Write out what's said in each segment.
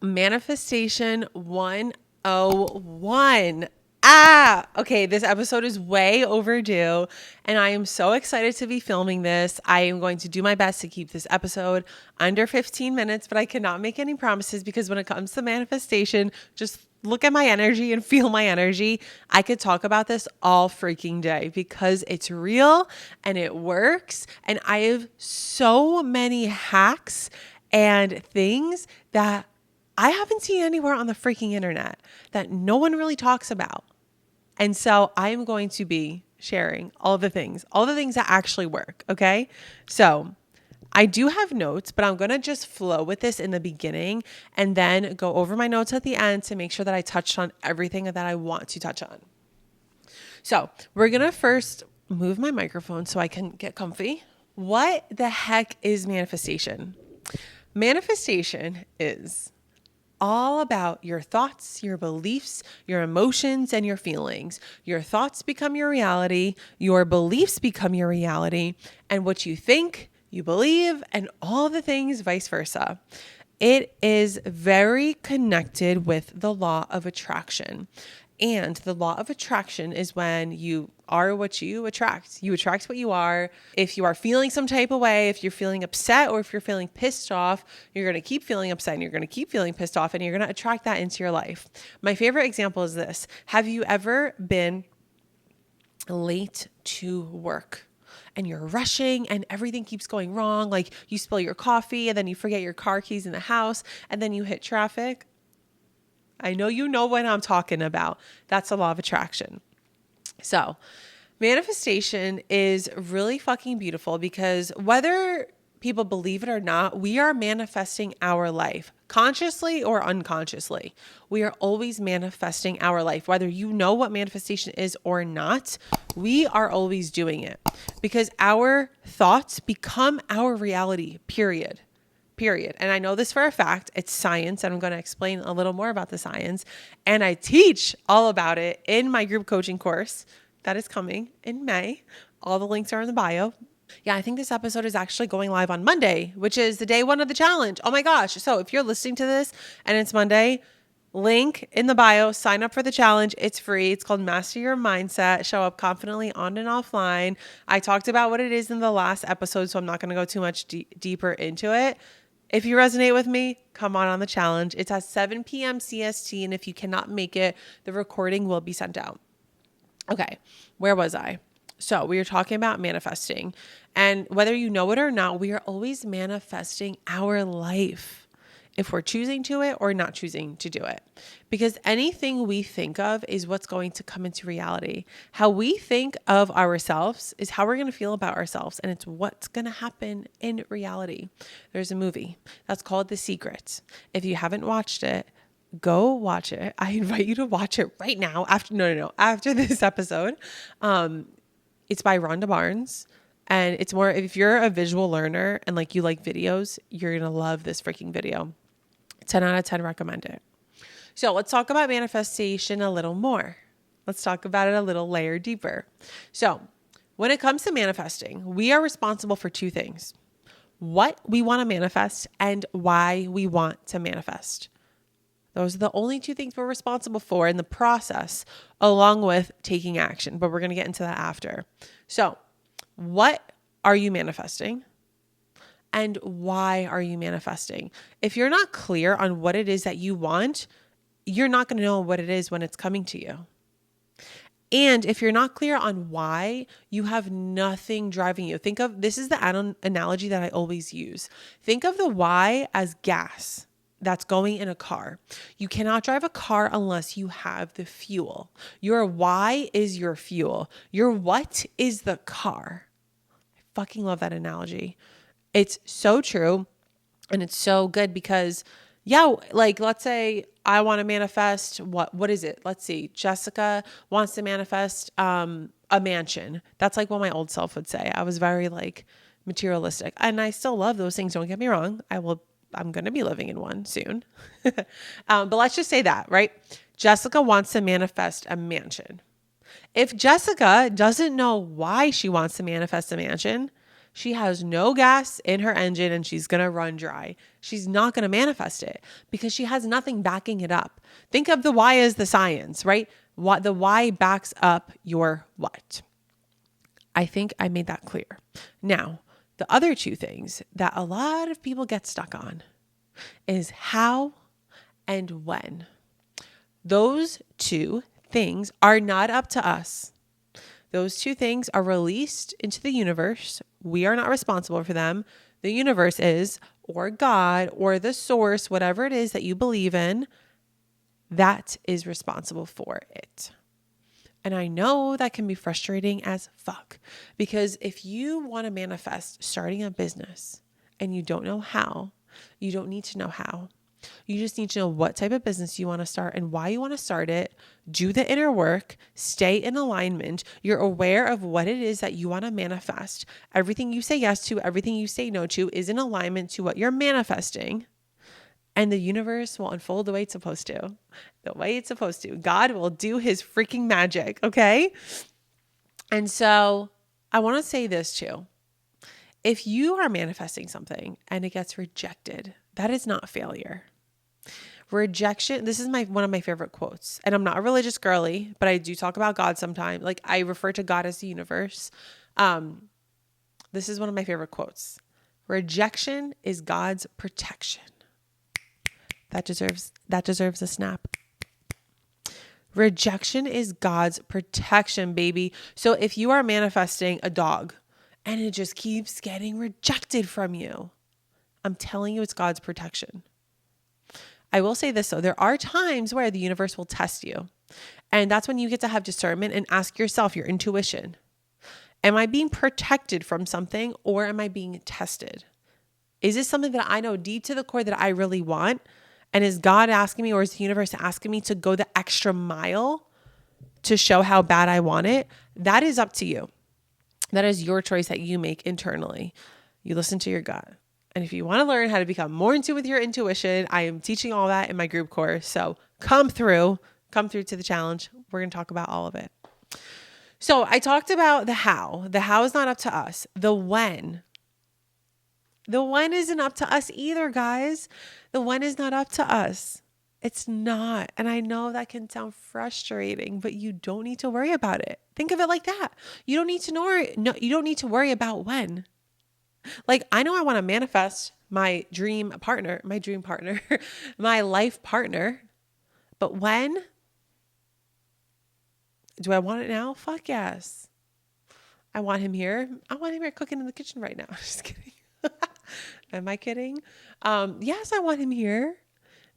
Manifestation 101. Okay. This episode is way overdue, and I am so excited to be filming this. I am going to do my best to keep this episode under 15 minutes, but I cannot make any promises because when it comes to manifestation, just look at my energy and feel my energy. I could talk about this all freaking day because it's real and it works. And I have so many hacks and things that I haven't seen anywhere on the freaking internet that no one really talks about. And so I am going to be sharing all the things that actually work. Okay. So I do have notes, but I'm going to just flow with this in the beginning and then go over my notes at the end to make sure that I touched on everything that I want to touch on. So we're going to first move my microphone so I can get comfy. What the heck is manifestation? Manifestation is all about your thoughts, your beliefs, your emotions, and your feelings. Your thoughts become your reality, your beliefs become your reality, and what you think, you believe, and all the things vice versa. It is very connected with the law of attraction. And the law of attraction is when you are what you attract. You attract what you are. If you are feeling some type of way, if you're feeling upset or if you're feeling pissed off, you're going to keep feeling upset and you're going to keep feeling pissed off and you're going to attract that into your life. My favorite example is this. Have you ever been late to work? And you're rushing and everything keeps going wrong. Like you spill your coffee and then you forget your car keys in the house and then you hit traffic. I know you know what I'm talking about. That's the law of attraction. So manifestation is really fucking beautiful because whether people believe it or not, we are manifesting our life consciously or unconsciously. We are always manifesting our life. Whether you know what manifestation is or not, we are always doing it because our thoughts become our reality, period. And I know this for a fact. It's science, and I'm going to explain a little more about the science. And I teach all about it in my group coaching course that is coming in May. All the links are in the bio. Yeah, I think this episode is actually going live on Monday, which is the day one of the challenge. Oh my gosh. So if you're listening to this and it's Monday, link in the bio, sign up for the challenge. It's free. It's called Master Your Mindset. Show up confidently on and offline. I talked about what it is in the last episode, so I'm not going to go too much deeper into it. If you resonate with me, come on the challenge. It's at 7 p.m. CST, and if you cannot make it, the recording will be sent out. Okay, where was I? So we were talking about manifesting, and whether you know it or not, we are always manifesting our life if we're choosing to it or not choosing to do it. Because anything we think of is what's going to come into reality. How we think of ourselves is how we're going to feel about ourselves, and it's what's going to happen in reality. There's a movie that's called The Secret. If you haven't watched it, go watch it. I invite you to watch it right now after this episode. It's by Rhonda Barnes. And it's more, if you're a visual learner and like you like videos, you're going to love this freaking video. 10 out of 10 recommend it. So let's talk about manifestation a little more. Let's talk about it a little layer deeper. So when it comes to manifesting, we are responsible for two things: what we want to manifest and why we want to manifest. Those are the only two things we're responsible for in the process, along with taking action. But we're going to get into that after. So what are you manifesting? And why are you manifesting? If you're not clear on what it is that you want, you're not going to know what it is when it's coming to you. And if you're not clear on why, you have nothing driving you. Think of, this is the analogy that I always use. Think of the why as gas that's going in a car. You cannot drive a car unless you have the fuel. Your why is your fuel. Your what is the car. I fucking love that analogy. It's so true. And it's so good because, yeah, like let's say I want to manifest what is it? Let's see. Jessica wants to manifest a mansion. That's like what my old self would say. I was very like materialistic, and I still love those things. Don't get me wrong. I'm going to be living in one soon. But let's just say that, right? Jessica wants to manifest a mansion. If Jessica doesn't know why she wants to manifest a mansion, She has no gas in her engine and she's going to run dry. She's not going to manifest it because she has nothing backing it up. Think of the why as the science, right? What the why backs up your what. I think I made that clear. Now, the other two things that a lot of people get stuck on is how and when. Those two things are not up to us. Those two things are released into the universe. We are not responsible for them. The universe is, or God, or the source, whatever it is that you believe in, that is responsible for it. And I know that can be frustrating as fuck, because if you want to manifest starting a business and you don't know how, you don't need to know how. You just need to know what type of business you want to start and why you want to start it. Do the inner work, stay in alignment. You're aware of what it is that you want to manifest. Everything you say yes to, everything you say no to is in alignment to what you're manifesting. And the universe will unfold the way it's supposed to. The way it's supposed to. God will do his freaking magic, okay? And so I want to say this too. If you are manifesting something and it gets rejected, that is not failure. Rejection, this is one of my favorite quotes. And I'm not a religious girly, but I do talk about God sometimes. Like, I refer to God as the universe. This is one of my favorite quotes. Rejection is God's protection. That deserves a snap. Rejection is God's protection, baby. So if you are manifesting a dog and it just keeps getting rejected from you, I'm telling you, it's God's protection. I will say this though, there are times where the universe will test you. And that's when you get to have discernment and ask yourself, your intuition, am I being protected from something or am I being tested? Is this something that I know deep to the core that I really want? And is God asking me, or is the universe asking me to go the extra mile to show how bad I want it? That is up to you. That is your choice that you make internally. You listen to your gut. And if you want to learn how to become more in tune with your intuition, I am teaching all that in my group course. So come through to the challenge. We're going to talk about all of it. So I talked about the how. The how is not up to us. The when isn't up to us either, guys. The when is not up to us. It's not. And I know that can sound frustrating, but you don't need to worry about it. Think of it like that. You don't need to know. No, you don't need to worry about when. Like, I know I want to manifest my dream partner, my life partner, but when? Do I want it now? Fuck yes. I want him here. I want him here cooking in the kitchen right now. Just kidding. Am I kidding? Yes, I want him here,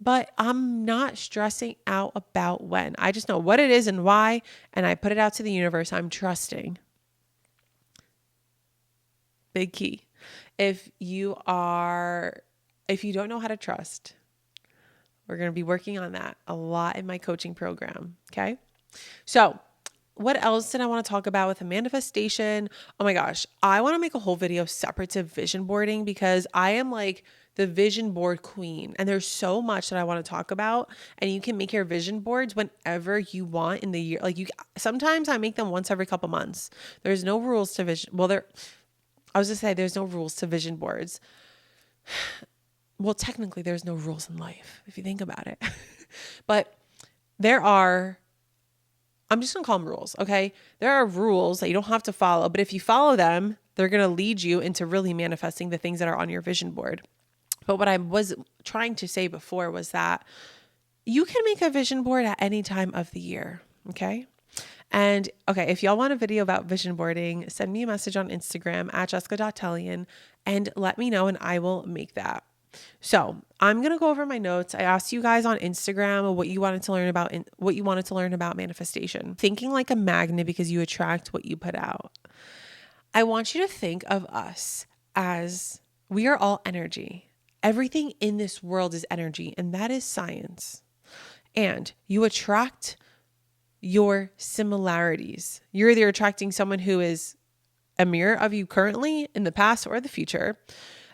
but I'm not stressing out about when. I just know what it is and why, and I put it out to the universe. I'm trusting. Big key. If you don't know how to trust, we're going to be working on that a lot in my coaching program. Okay. So what else did I want to talk about with a manifestation? Oh my gosh. I want to make a whole video separate to vision boarding because I am like the vision board queen and there's so much that I want to talk about, and you can make your vision boards whenever you want in the year. Like sometimes I make them once every couple months. There's no rules to vision. Well, there's no rules to vision boards. Well, technically there's no rules in life if you think about it, but I'm just going to call them rules. Okay. There are rules that you don't have to follow, but if you follow them, they're going to lead you into really manifesting the things that are on your vision board. But what I was trying to say before was that you can make a vision board at any time of the year. Okay. And okay, if y'all want a video about vision boarding, send me a message on Instagram at jessica.tellian and let me know and I will make that. So I'm going to go over my notes. I asked you guys on Instagram what you wanted to learn about manifestation. Thinking like a magnet because you attract what you put out. I want you to think of us as we are all energy. Everything in this world is energy, and that is science. And you attract your similarities. You're either attracting someone who is a mirror of you currently, in the past, or the future.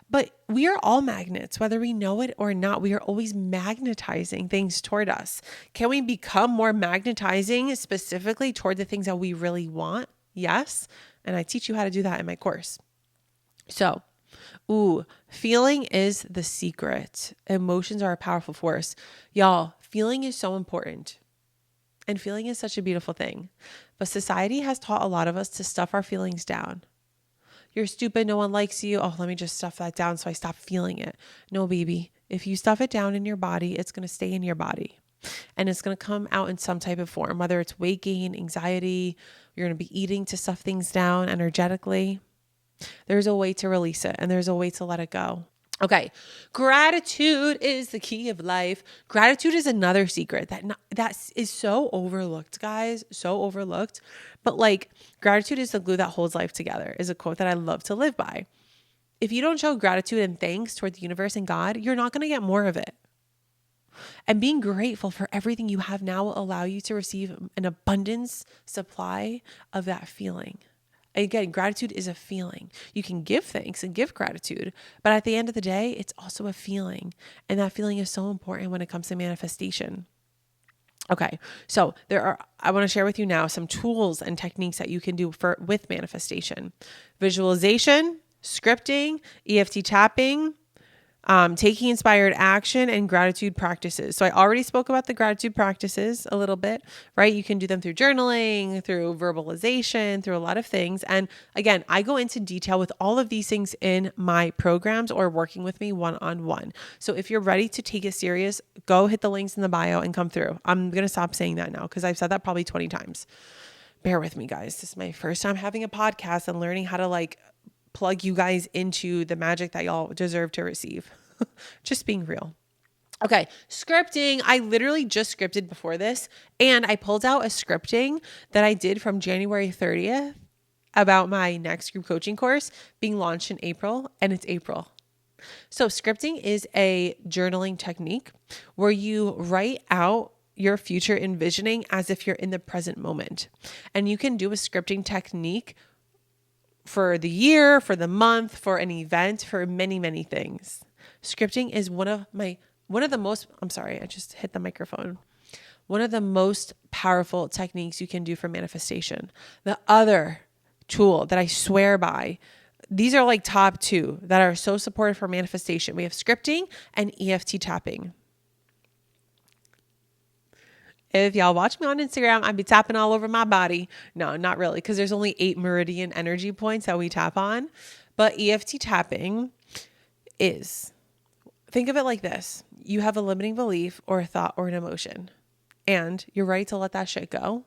But we are all magnets, whether we know it or not. We are always magnetizing things toward us. Can we become more magnetizing specifically toward the things that we really want? Yes. And I teach you how to do that in my course. So, feeling is the secret. Emotions are a powerful force. Y'all, feeling is so important. And feeling is such a beautiful thing. But society has taught a lot of us to stuff our feelings down. You're stupid. No one likes you. Oh, let me just stuff that down so I stop feeling it. No, baby. If you stuff it down in your body, it's going to stay in your body. And it's going to come out in some type of form, whether it's weight gain, anxiety, you're going to be eating to stuff things down energetically. There's a way to release it and there's a way to let it go. Okay. Gratitude is the key of life. Gratitude is another secret that is so overlooked, guys, so overlooked. But like gratitude is the glue that holds life together is a quote that I love to live by. If you don't show gratitude and thanks toward the universe and God, you're not going to get more of it. And being grateful for everything you have now will allow you to receive an abundance supply of that feeling. Again, gratitude is a feeling. You can give thanks and give gratitude, but at the end of the day, it's also a feeling. And that feeling is so important when it comes to manifestation. Okay, so I want to share with you now some tools and techniques that you can do with manifestation. Visualization, scripting, EFT tapping, taking inspired action, and gratitude practices. So I already spoke about the gratitude practices a little bit, right? You can do them through journaling, through verbalization, through a lot of things. And again, I go into detail with all of these things in my programs or working with me one-on-one. So if you're ready to take it serious, go hit the links in the bio and come through. I'm going to stop saying that now because I've said that probably 20 times. Bear with me, guys. This is my first time having a podcast and learning how to plug you guys into the magic that y'all deserve to receive. Just being real. Okay. Scripting. I literally just scripted before this and I pulled out a scripting that I did from January 30th about my next group coaching course being launched in April, and it's April. So scripting is a journaling technique where you write out your future envisioning as if you're in the present moment. And you can do a scripting technique for the year, for the month, for an event, for many, many things. Scripting is one of the most, I'm sorry, I just hit the microphone. One of the most powerful techniques you can do for manifestation. The other tool that I swear by, these are like top two that are so supportive for manifestation. We have scripting and EFT tapping. If y'all watch me on Instagram, I'd be tapping all over my body. No, not really, because there's only 8 meridian energy points that we tap on. But EFT tapping is, think of it like this. You have a limiting belief or a thought or an emotion, and you're ready to let that shit go.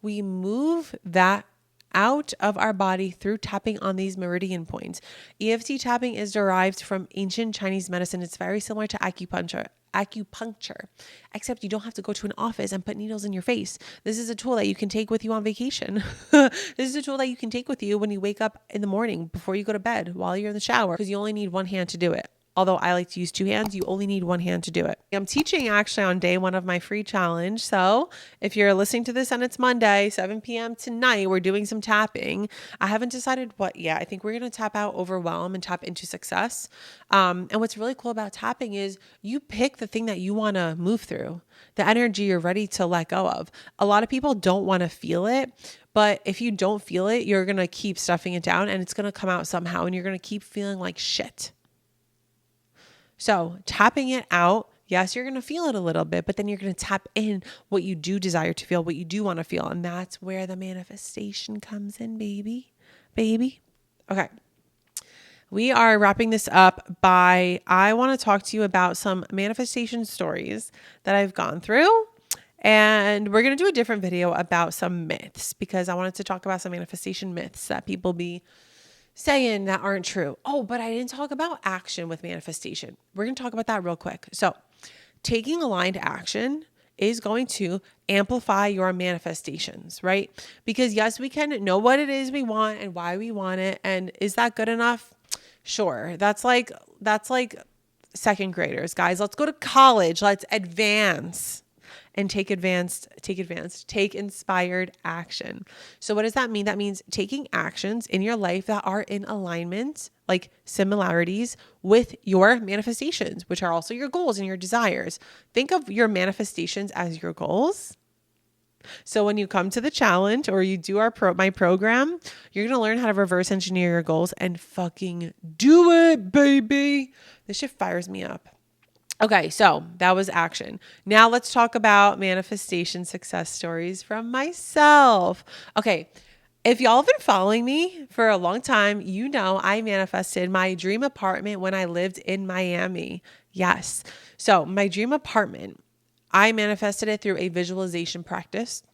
We move that out of our body through tapping on these meridian points. EFT tapping is derived from ancient Chinese medicine. It's very similar to acupuncture, except you don't have to go to an office and put needles in your face. This is a tool that you can take with you on vacation. This is a tool that you can take with you when you wake up in the morning before you go to bed, while you're in the shower, because you only need one hand to do it. Although I like to use 2 hands, you only need 1 hand to do it. I'm teaching actually on day 1 of my free challenge. So if you're listening to this and it's Monday, 7 p.m. tonight, we're doing some tapping. I haven't decided what yet. I think we're going to tap out overwhelm and tap into success. And what's really cool about tapping is you pick the thing that you want to move through, the energy you're ready to let go of. A lot of people don't want to feel it. But if you don't feel it, you're going to keep stuffing it down and it's going to come out somehow and you're going to keep feeling like shit. So tapping it out, yes, you're going to feel it a little bit, but then you're going to tap in what you do desire to feel, what you do want to feel. And that's where the manifestation comes in, baby. Okay. We are wrapping this up I want to talk to you about some manifestation stories that I've gone through. And we're going to do a different video about some myths because I wanted to talk about some manifestation myths that people be saying that aren't true. Oh, but I didn't talk about action with manifestation. We're going to talk about that real quick. So taking aligned action is going to amplify your manifestations, right? Because yes, we can know what it is we want and why we want it. And is that good enough? Sure. That's like second graders, guys. Let's go to college. Let's advance and take inspired action. So what does that mean? That means taking actions in your life that are in alignment, like similarities with your manifestations, which are also your goals and your desires. Think of your manifestations as your goals So when you come to the challenge or you do my program, you're going to learn how to reverse engineer your goals and fucking do it, baby. This shit fires me up. Okay, so that was action. Now let's talk about manifestation success stories from myself. Okay, if y'all have been following me for a long time, you know I manifested my dream apartment when I lived in Miami. Yes. So my dream apartment, I manifested it through a visualization practice.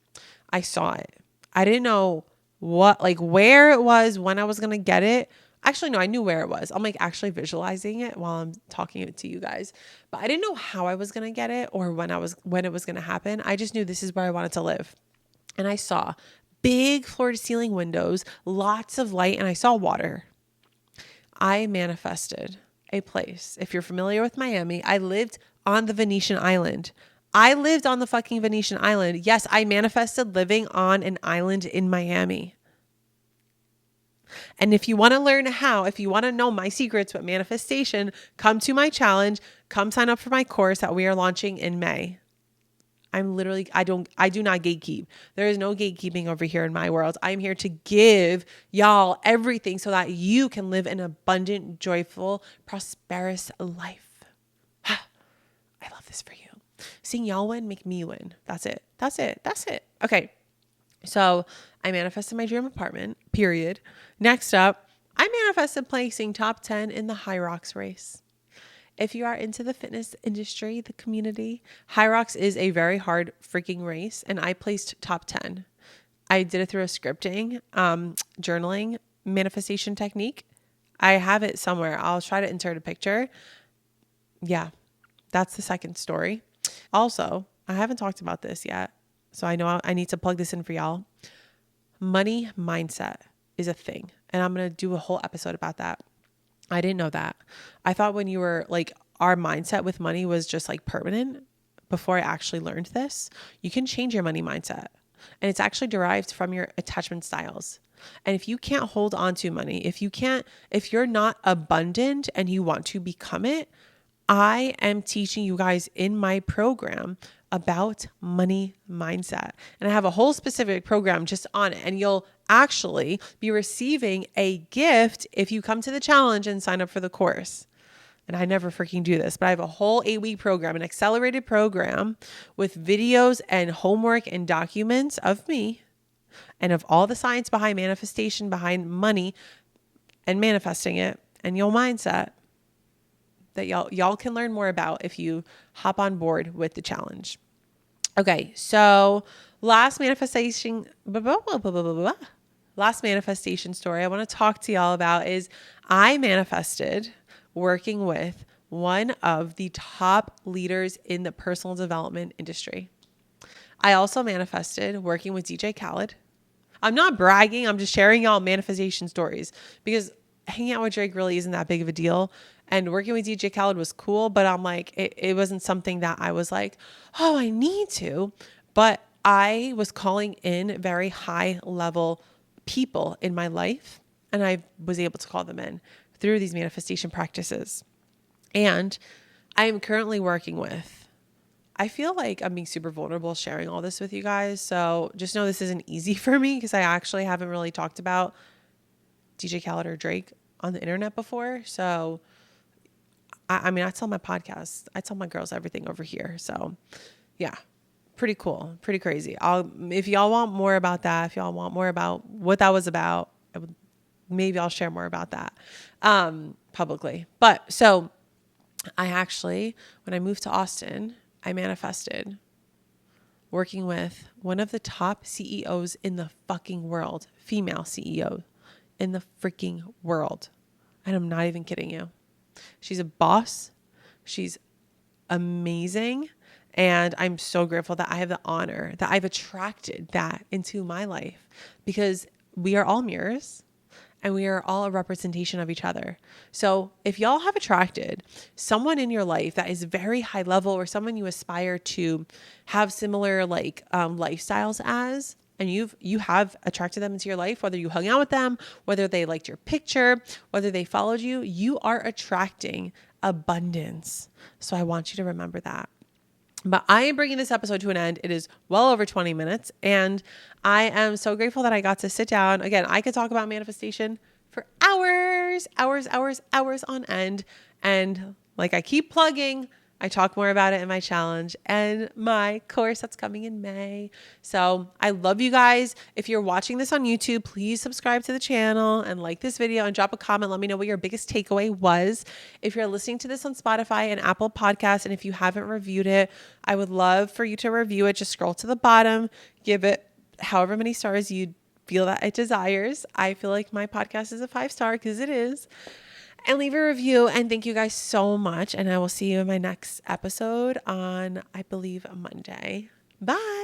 I saw it. I didn't know where it was, when I was going to get it. Actually, no, I knew where it was. I'm actually visualizing it while I'm talking it to you guys. But I didn't know how I was going to get it or when it was going to happen. I just knew this is where I wanted to live. And I saw big floor to ceiling windows, lots of light, and I saw water. I manifested a place. If you're familiar with Miami, I lived on the Venetian island. I lived on the fucking Venetian island. Yes, I manifested living on an island in Miami. And if you want to learn if you want to know my secrets with manifestation, come to my challenge, come sign up for my course that we are launching in May. I do not gatekeep. There is no gatekeeping over here in my world. I'm here to give y'all everything so that you can live an abundant, joyful, prosperous life. I love this for you. Seeing y'all win, make me win. That's it. Okay. So I manifested my dream apartment, period. Next up, I manifested placing top 10 in the High Rocks race. If you are into the fitness industry, the community, High Rocks is a very hard freaking race, and I placed top 10. I did it through a scripting, journaling, manifestation technique. I have it somewhere. I'll try to insert a picture. Yeah, that's the second story. Also, I haven't talked about this yet, so I know I need to plug this in for y'all. Money mindset is a thing, and I'm going to do a whole episode about that. I didn't know that. I thought when you were our mindset with money was just permanent. Before I actually learned this, you can change your money mindset, and it's actually derived from your attachment styles. And if you can't hold on to money, if you're not abundant and you want to become it, I am teaching you guys in my program about money mindset. And I have a whole specific program just on it. And you'll actually be receiving a gift if you come to the challenge and sign up for the course. And I never freaking do this, but I have a whole 8-week program, an accelerated program with videos and homework and documents of me and of all the science behind manifestation, behind money and manifesting it and your mindset that y'all can learn more about if you hop on board with the challenge. Okay, so last manifestation story I want to talk to y'all about is I manifested working with one of the top leaders in the personal development industry. I also manifested working with DJ Khaled. I'm not bragging. I'm just sharing y'all manifestation stories because hanging out with Drake really isn't that big of a deal. And working with DJ Khaled was cool, but I'm it wasn't something that I was oh, I need to. But I was calling in very high level people in my life, and I was able to call them in through these manifestation practices. And I am currently working with, I feel like I'm being super vulnerable sharing all this with you guys. So just know this isn't easy for me because I actually haven't really talked about DJ Khaled or Drake on the internet before. So I tell my podcast, I tell my girls everything over here. So yeah, pretty cool, pretty crazy. If y'all want more about that, if y'all want more about what that was about, maybe I'll share more about that publicly. But so I actually, when I moved to Austin, I manifested working with one of the top CEOs in the fucking world, female CEO in the freaking world. And I'm not even kidding you. She's a boss. She's amazing. And I'm so grateful that I have the honor that I've attracted that into my life because we are all mirrors and we are all a representation of each other. So if y'all have attracted someone in your life that is very high level or someone you aspire to have similar lifestyles as, and you have attracted them into your life, whether you hung out with them, whether they liked your picture, whether they followed you, you are attracting abundance. So I want you to remember that. But I am bringing this episode to an end. It is well over 20 minutes. And I am so grateful that I got to sit down. Again, I could talk about manifestation for hours on end. And like I keep plugging, I talk more about it in my challenge and my course that's coming in May. So I love you guys. If you're watching this on YouTube, please subscribe to the channel and like this video and drop a comment. Let me know what your biggest takeaway was. If you're listening to this on Spotify and Apple Podcasts, and if you haven't reviewed it, I would love for you to review it. Just scroll to the bottom, give it however many stars you feel that it desires. I feel like my podcast is a 5-star because it is. And leave a review. And thank you guys so much. And I will see you in my next episode on, I believe, Monday. Bye.